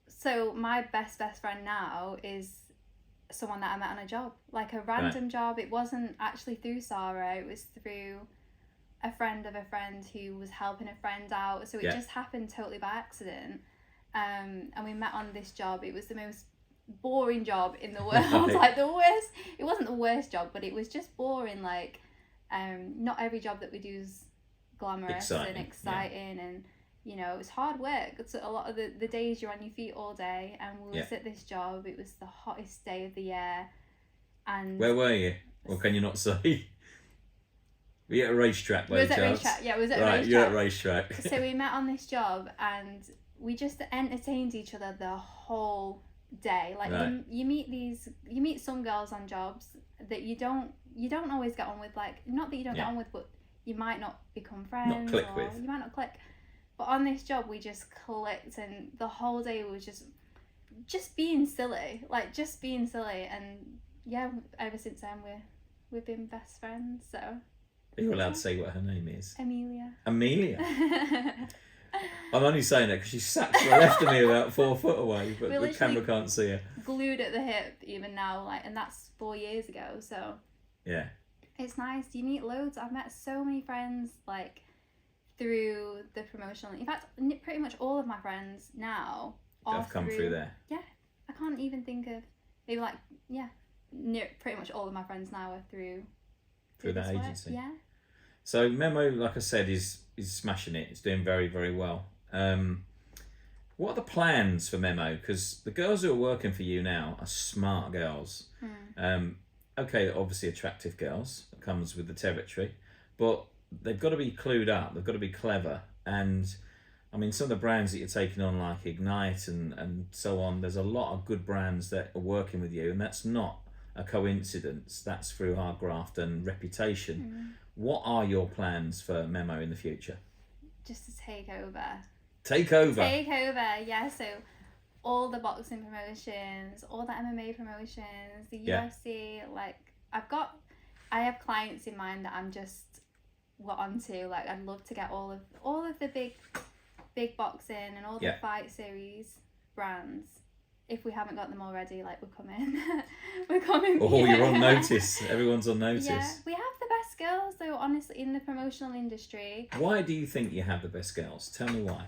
Speaker 2: So my best friend now is someone that I met on a job, like a random job. It wasn't actually through Sarah, it was through a friend of a friend who was helping a friend out. So it just happened totally by accident. And we met on this job. It was the most boring job in the world. Like the worst. It wasn't the worst job, but it was just boring. Like, not every job that we do is glamorous and exciting, and it's hard work. It's a lot of the days you're on your feet all day, and we was at this job. It was the hottest day of the year. And
Speaker 1: where were you? Or can you not say? Were you at a racetrack by any chance?
Speaker 2: Yeah, we was at a racetrack.
Speaker 1: Right, you're at a racetrack.
Speaker 2: So we met on this job, and we just entertained each other the whole day. Like, you meet some girls on jobs that you don't always get on with. Like, not that you don't get on with, but you might not become friends.
Speaker 1: Not click with.
Speaker 2: You might not click. But on this job, we just clicked, and the whole day was just being silly. Like, just being silly. And yeah, ever since then we've been best friends. So.
Speaker 1: Are you allowed to say what her name is?
Speaker 2: Amelia.
Speaker 1: I'm only saying that because she sat to the left of me about 4 foot away, but the camera can't see her.
Speaker 2: Glued at the hip even now, like, and that's 4 years ago. So
Speaker 1: yeah,
Speaker 2: it's nice. You meet loads. I've met so many friends, like, through the promotional. In fact, pretty much all of my friends now
Speaker 1: have come through there.
Speaker 2: Yeah, I can't even think of maybe like pretty much all of my friends now are through
Speaker 1: that agency.
Speaker 2: Yeah.
Speaker 1: So Memo, like I said, is smashing it. It's doing very, very well. What are the plans for Memo? Because the girls who are working for you now are smart girls. Okay, obviously attractive girls. That comes with the territory. But they've got to be clued up. They've got to be clever. And, I mean, some of the brands that you're taking on, like Ignite and so on, there's a lot of good brands that are working with you. And that's not a coincidence. That's through hard graft and reputation. What are your plans for Memo in the future?
Speaker 2: Just to take over.
Speaker 1: Take over,
Speaker 2: yeah. So all the boxing promotions, all the MMA promotions, the UFC, like, I have clients in mind that I'm just onto. Like, I'd love to get all of the big boxing and all the fight series brands. If we haven't got them already, like, we're coming.
Speaker 1: Oh, you're on notice. Everyone's on notice.
Speaker 2: Yeah, we have the best girls, though, honestly, in the promotional industry.
Speaker 1: Why do you think you have the best girls? Tell me why.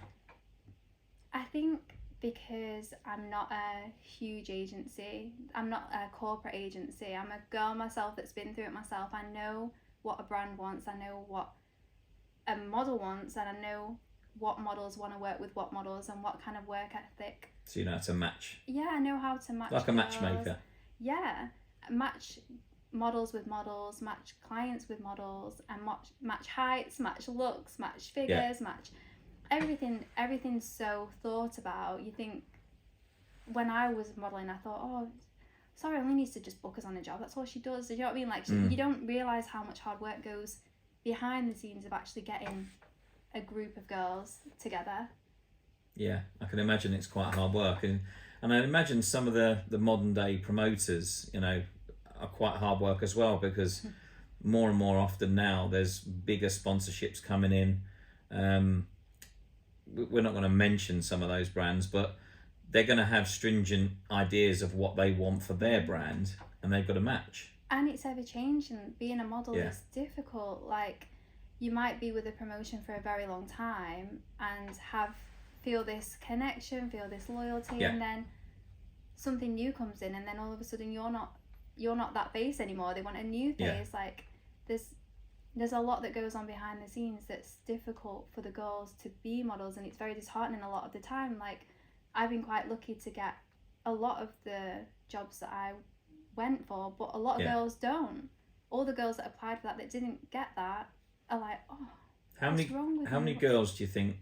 Speaker 2: I think because I'm not a huge agency. I'm not a corporate agency. I'm a girl myself that's been through it myself. I know what a brand wants. I know what a model wants, and I know what models want to work with what models and what kind of work ethic.
Speaker 1: So you know how to match.
Speaker 2: Yeah, I know how to match.
Speaker 1: Like a matchmaker.
Speaker 2: Yeah, match models with models, match clients with models, and match heights, match looks, match figures, match everything. Everything's so thought about. You think, when I was modelling, I thought, oh, Sarah only needs to just book us on a job. That's all she does. Do you know what I mean? Like, you don't realise how much hard work goes behind the scenes of actually getting a group of girls together.
Speaker 3: Yeah, I can imagine it's quite hard work, and I imagine some of the modern day promoters, you know, are quite hard work as well, because more and more often now there's bigger sponsorships coming in. We're not going to mention some of those brands, but they're going to have stringent ideas of what they want for their brand, and they've got to match.
Speaker 2: And it's ever changing. Being a model is difficult. Like, you might be with a promotion for a very long time and feel this connection, feel this loyalty, and then something new comes in, and then all of a sudden you're not that face anymore. They want a new face. Like, there's a lot that goes on behind the scenes that's difficult for the girls to be models, and it's very disheartening a lot of the time. Like, I've been quite lucky to get a lot of the jobs that I went for, but a lot of girls don't. All the girls that applied for that didn't get that are like, oh, what's wrong with
Speaker 3: How
Speaker 2: me?
Speaker 3: many girls do you think,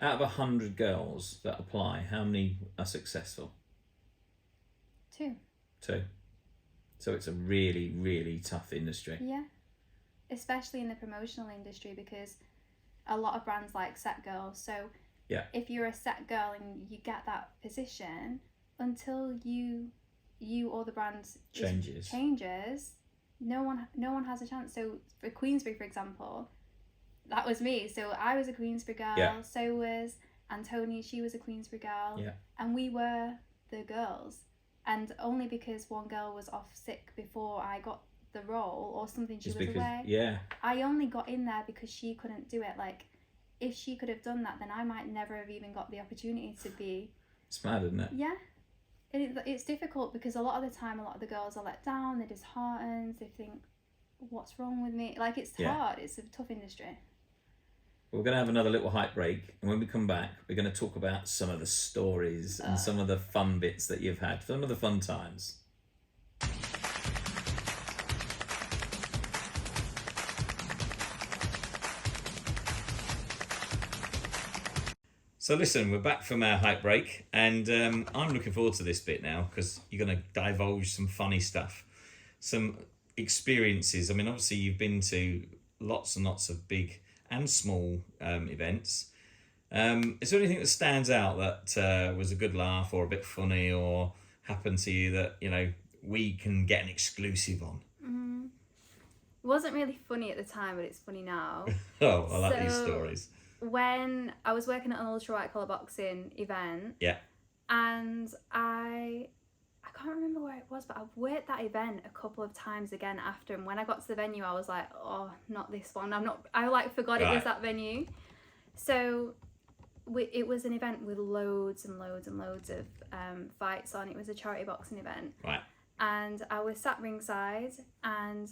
Speaker 3: out of 100 girls that apply, how many are successful?
Speaker 2: 2.
Speaker 3: So it's a really, really tough industry.
Speaker 2: Yeah. Especially in the promotional industry, because a lot of brands like set girls. So if you're a set girl and you get that position, until you or the brand changes, no one has a chance. So for Queensbury, for example, that was me. So I was a Queensbury girl. So was Antonia. She was a Queensbury girl. And we were the girls. And only because one girl was off sick before I got the role, or something, she was away. I only got in there because she couldn't do it. Like, if she could have done that, then I might never have even got the opportunity to be.
Speaker 3: It's mad, isn't it?
Speaker 2: Yeah. It's difficult, because a lot of the time, a lot of the girls are let down, they're disheartened, they think, what's wrong with me? Like, it's hard, it's a tough industry.
Speaker 3: We're going to have another little hype break, and when we come back, we're going to talk about some of the stories and some of the fun bits that you've had, some of the fun times. So listen, we're back from our hype break, and I'm looking forward to this bit now, because you're going to divulge some funny stuff, some experiences. I mean, obviously you've been to lots and lots of big and small events. Is there anything that stands out that was a good laugh or a bit funny or happened to you that, you know, we can get an exclusive on?
Speaker 2: It wasn't really funny at the time, but it's funny now.
Speaker 3: Oh, I like these stories.
Speaker 2: When I was working at an ultra white collar boxing event, and I can't remember where it was, but I've worked that event a couple of times again after, and when I got to the venue, I was like, oh, not this one. I forgot it was that venue. So it was an event with loads and loads and loads of fights on. It was a charity boxing event.
Speaker 3: Right.
Speaker 2: And I was sat ringside, and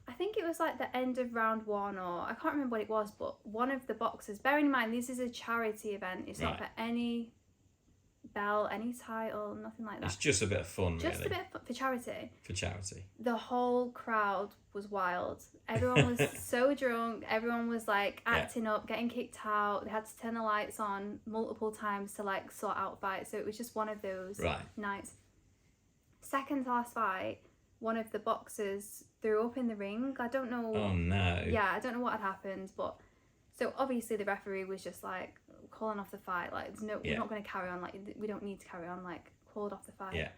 Speaker 2: I think it was like the end of round 1, or I can't remember what it was, but one of the boxers, bearing in mind this is a charity event, it's not for any belt, any title, nothing like that.
Speaker 3: It's just a bit of fun,
Speaker 2: just a bit of fun for charity.
Speaker 3: For charity.
Speaker 2: The whole crowd was wild. Everyone was so drunk. Everyone was like acting up, getting kicked out. They had to turn the lights on multiple times to like sort out fights. So it was just one of those nights. Second to last fight, one of the boxers threw up in the ring. I don't know.
Speaker 3: Oh no.
Speaker 2: Yeah, I don't know what had happened, but so obviously the referee was just like calling off the fight. Like, we're not going to carry on. Like, we don't need to carry on. Like, called off the fight.
Speaker 3: Yeah.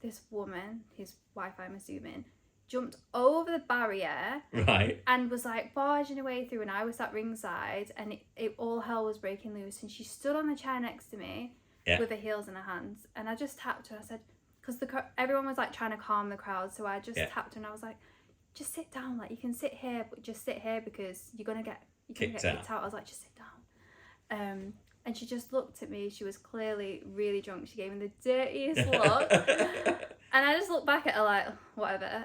Speaker 2: This woman, his wife, I'm assuming, jumped over the barrier.
Speaker 3: Right.
Speaker 2: And was like barging her way through, and I was at ringside, and it all hell was breaking loose. And she stood on the chair next to me with her heels in her hands, and I just tapped her. I said, because everyone was like trying to calm the crowd, so I just tapped her, and I was like, just sit down. Like, you can sit here, but just sit here, because you're gonna get kicked out. I was like, just sit down. And she just looked at me. She was clearly really drunk. She gave me the dirtiest look. And I just looked back at her like, whatever.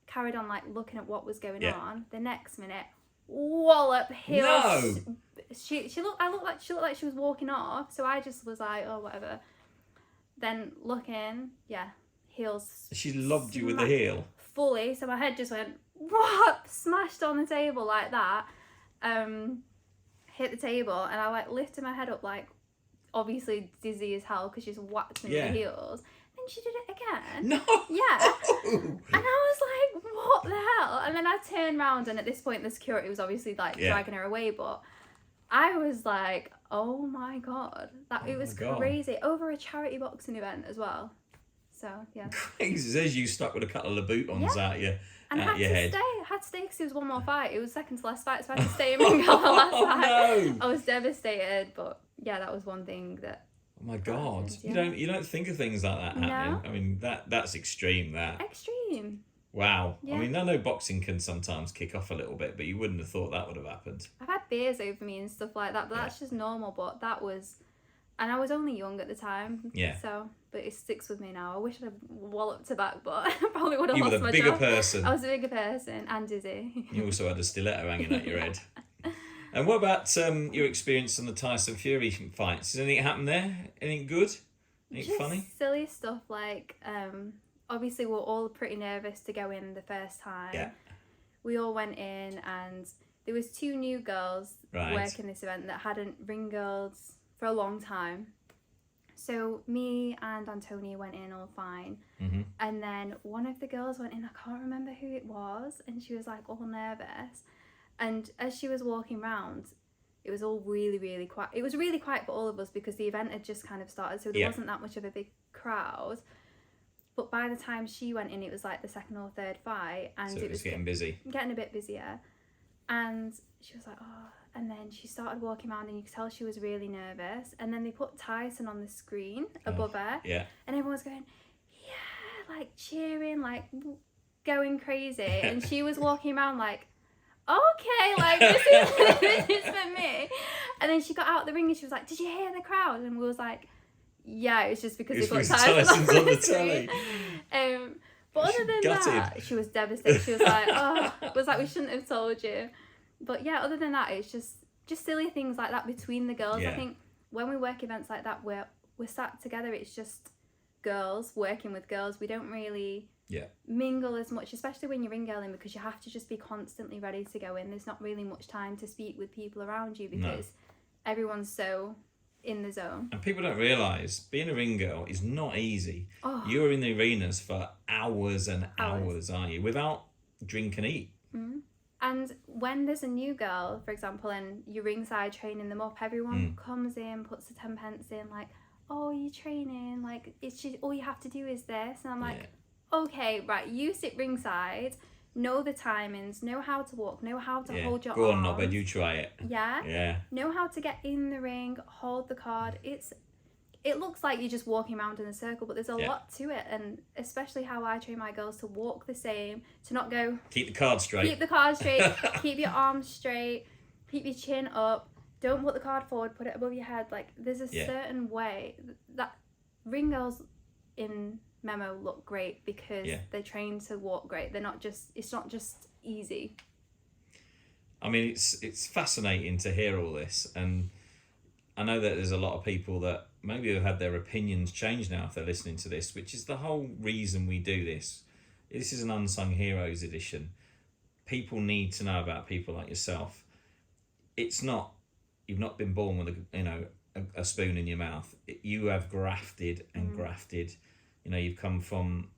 Speaker 2: Carried on like looking at what was going on. The next minute, wallop, heels.
Speaker 3: No.
Speaker 2: She looked like she was walking off. So I just was like, oh, whatever. Then looking, heels.
Speaker 3: She lobbed you with the heel.
Speaker 2: fully, so my head just went, what? Smashed on the table like that. Hit the table, and I like lifted my head up, like obviously dizzy as hell because she's whacked me with the heels. Then she did it again.
Speaker 3: No.
Speaker 2: Yeah. And I was like, what the hell? And then I turned around, and at this point the security was obviously like dragging her away, but I was like, oh my god, it was crazy. Over a charity boxing event as well. So yeah.
Speaker 3: Crazy. It says you stuck with a couple of boot-ons out your
Speaker 2: and
Speaker 3: out
Speaker 2: I
Speaker 3: your head.
Speaker 2: had to stay because there was one more fight. It was second to last fight, so I had to stay in ring on the last fight.
Speaker 3: No.
Speaker 2: I was devastated, but yeah, that was one thing that.
Speaker 3: Oh my god!
Speaker 2: Happened,
Speaker 3: You don't think of things like that happening.
Speaker 2: No.
Speaker 3: I mean that's extreme. That
Speaker 2: Extreme.
Speaker 3: wow.
Speaker 2: Yeah.
Speaker 3: I mean I know boxing can sometimes kick off a little bit, but you wouldn't have thought that would have happened.
Speaker 2: I've had beers over me and stuff like that, but that's just normal. But that was, and I was only young at the time.
Speaker 3: Yeah.
Speaker 2: So, but it sticks with me now. I wish I'd have walloped her back, but I probably would have
Speaker 3: You
Speaker 2: lost
Speaker 3: were the
Speaker 2: my
Speaker 3: bigger
Speaker 2: job.
Speaker 3: person.
Speaker 2: I was a bigger person and dizzy.
Speaker 3: You also had a stiletto hanging at your head. And what about your experience on the Tyson Fury fights? Has anything happened there? Anything good? Anything
Speaker 2: Just
Speaker 3: funny?
Speaker 2: silly stuff like, obviously we're all pretty nervous to go in the first time.
Speaker 3: Yeah.
Speaker 2: We all went in, and there was 2 new girls working this event that hadn't ring girls for a long time. So me and Antonia went in all fine.
Speaker 3: Mm-hmm.
Speaker 2: And then one of the girls went in, I can't remember who it was, and she was like all nervous. And as she was walking around, it was all really, really quiet. It was really quiet for all of us because the event had just kind of started, so there wasn't that much of a big crowd. But by the time she went in, it was like the second or third fight, and
Speaker 3: So it was getting busy.
Speaker 2: Getting a bit busier. And she was like, oh, and then she started walking around, and you could tell she was really nervous. And then they put Tyson on the screen above her.
Speaker 3: Yeah.
Speaker 2: And everyone was going, yeah, like cheering, like going crazy. And she was walking around like, okay, like this is for me. And then she got out of the ring and she was like, did you hear the crowd? And we was like, yeah, it's just because they put Tyson's on the telly. But other than that, she was devastated. She was like, oh, it was like, we shouldn't have told you. But yeah, other than that, it's just silly things like that between the girls. I think when we work events like that, we're sat together, it's just girls working with girls. We don't really mingle as much, especially when you're ring-girling, because you have to just be constantly ready to go in. There's not really much time to speak with people around you because everyone's so in the zone.
Speaker 3: And people don't realise being a ring girl is not easy.
Speaker 2: Oh.
Speaker 3: You're in the arenas for hours and hours, aren't you? Without drink and eat.
Speaker 2: Mm-hmm. And when there's a new girl, for example, and you're ringside training them up, everyone comes in, puts the 10 pence in, like, oh, you're training, like, it's just, all you have to do is this. And I'm like, okay, right, you sit ringside, know the timings, know how to walk, know how to hold your arms.
Speaker 3: Go on, Nobbed, you try it.
Speaker 2: Yeah?
Speaker 3: Yeah.
Speaker 2: Know how to get in the ring, hold the card. It looks like you're just walking around in a circle, but there's a lot to it. And especially how I train my girls to walk the same, to not go...
Speaker 3: Keep the card straight.
Speaker 2: Keep the card straight, keep your arms straight, keep your chin up, don't put the card forward, put it above your head. Like, there's a certain way that ring girls in Memo look great because they're trained to walk great. It's not just easy.
Speaker 3: I mean, it's fascinating to hear all this, and I know that there's a lot of people that maybe have had their opinions changed now if they're listening to this, which is the whole reason we do this. This is an Unsung Heroes edition. People need to know about people like yourself. It's not, you've not been born with a spoon in your mouth. You have grafted and grafted. You know, you've come from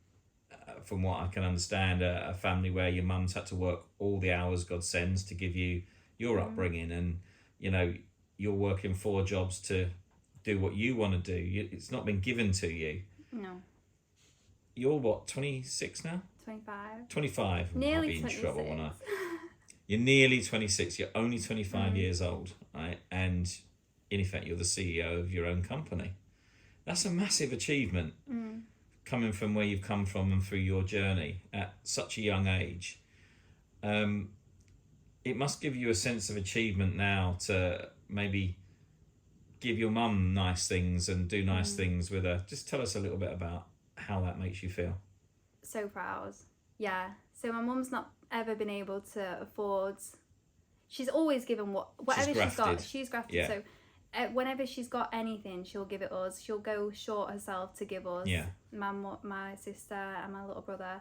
Speaker 3: what I can understand, a family where your mum's had to work all the hours God sends to give you your upbringing, and you know, you're working 4 jobs to do what you want to do. It's not been given to you.
Speaker 2: No.
Speaker 3: You're what, 26 now?
Speaker 2: 25.
Speaker 3: 25.
Speaker 2: Nearly
Speaker 3: I'll be in
Speaker 2: 26.
Speaker 3: trouble, won't I? You're nearly 26. You're only 25 years old, right? And in effect, you're the CEO of your own company. That's a massive achievement. Coming from where you've come from and through your journey at such a young age. It must give you a sense of achievement now to maybe give your mum nice things and do nice things with her. Just tell us a little bit about how that makes you feel.
Speaker 2: So proud. Yeah. So my mum's not ever been able to afford... She's always given whatever she's got. She's grafted.
Speaker 3: Yeah.
Speaker 2: So whenever she's got anything, she'll give it us. She'll go short herself to give us.
Speaker 3: Yeah.
Speaker 2: My sister and my little brother.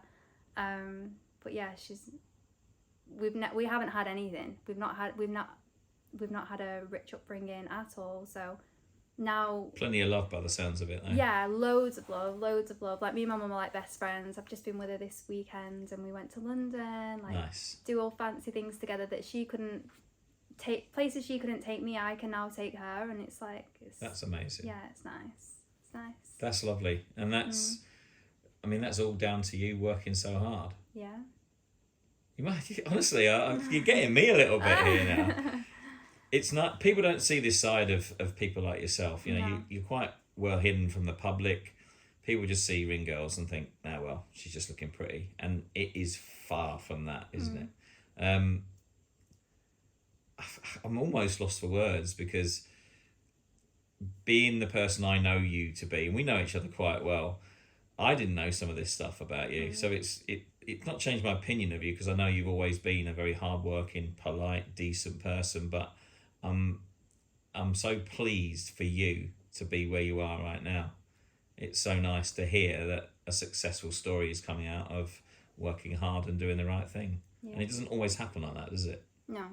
Speaker 2: But yeah, we haven't had anything. We've not had a rich upbringing at all. So now,
Speaker 3: Plenty of love by the sounds of it, though.
Speaker 2: yeah, loads of love. Like, me and my mum are like best friends. I've just been with her this weekend, and we went to London. Like,
Speaker 3: Nice.
Speaker 2: do all fancy things together that she couldn't take. Places she couldn't take me, I can now take her, and it's like
Speaker 3: That's amazing.
Speaker 2: Yeah, it's nice. It's nice.
Speaker 3: That's lovely, and that's. I mean, that's all down to you working so hard.
Speaker 2: Yeah.
Speaker 3: You might honestly, you're getting me a little bit here now. It's not, people don't see this side of people like yourself. You know,
Speaker 2: No.
Speaker 3: you're quite well hidden from the public. People just see ring girls and think, oh, well, she's just looking pretty. And it is far from that, isn't it? I'm almost lost for words, because being the person I know you to be, and we know each other quite well, I didn't know some of this stuff about you. So it's not changed my opinion of you, because I know you've always been a very hardworking, polite, decent person, but I'm so pleased for you to be where you are right now. It's so nice to hear that a successful story is coming out of working hard and doing the right thing.
Speaker 2: Yeah.
Speaker 3: And it doesn't always happen like that, does it?
Speaker 2: No.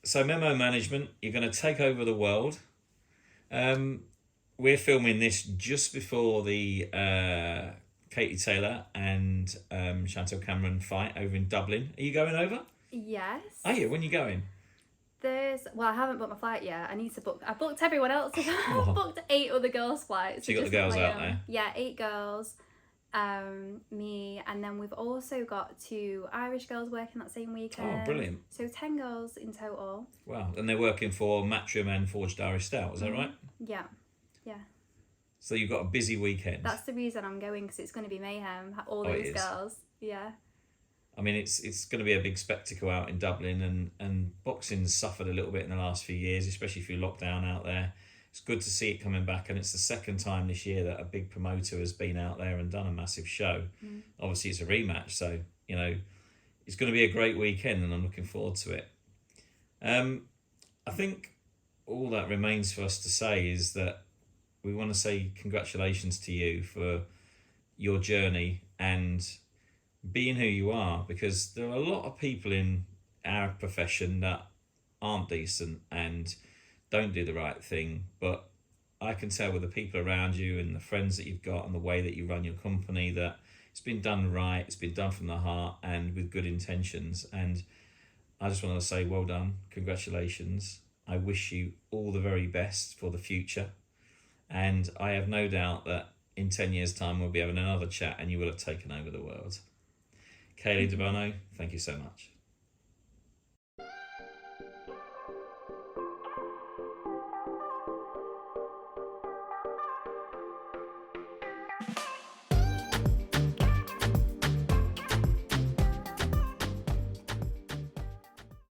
Speaker 3: So Memo Management, you're going to take over the world. We're filming this just before the Katie Taylor and Chantel Cameron fight over in Dublin. Are you going over?
Speaker 2: Yes.
Speaker 3: Are you? When are you going?
Speaker 2: I haven't booked my flight yet. I need to book. I booked everyone else's. I've booked 8 other girls' flights.
Speaker 3: So you got the
Speaker 2: just not
Speaker 3: girls
Speaker 2: my
Speaker 3: out
Speaker 2: own.
Speaker 3: there?
Speaker 2: Yeah, 8 girls. Me, and then we've also got 2 Irish girls working that same weekend.
Speaker 3: Oh, brilliant.
Speaker 2: So 10 girls in total.
Speaker 3: Wow. And they're working for Matchroom and Forged Irish Stout, is that right?
Speaker 2: Yeah.
Speaker 3: So you've got a busy weekend.
Speaker 2: That's the reason I'm going, because it's going to be mayhem. All
Speaker 3: it
Speaker 2: those
Speaker 3: is.
Speaker 2: girls. Yeah.
Speaker 3: I mean, it's going to be a big spectacle out in Dublin, and boxing's suffered a little bit in the last few years, especially through lockdown out there. It's good to see it coming back, and it's the second time this year that a big promoter has been out there and done a massive show. Obviously, it's a rematch, so, you know, it's going to be a great weekend, and I'm looking forward to it. I think all that remains for us to say is that we want to say congratulations to you for your journey and being who you are, because there are a lot of people in our profession that aren't decent and don't do the right thing, but I can tell with the people around you and the friends that you've got and the way that you run your company that it's been done right, it's been done from the heart and with good intentions. And I just want to say well done, congratulations. I wish you all the very best for the future, and I have no doubt that in 10 years' time we'll be having another chat and you will have taken over the world. Kayleigh Debono, thank you so much.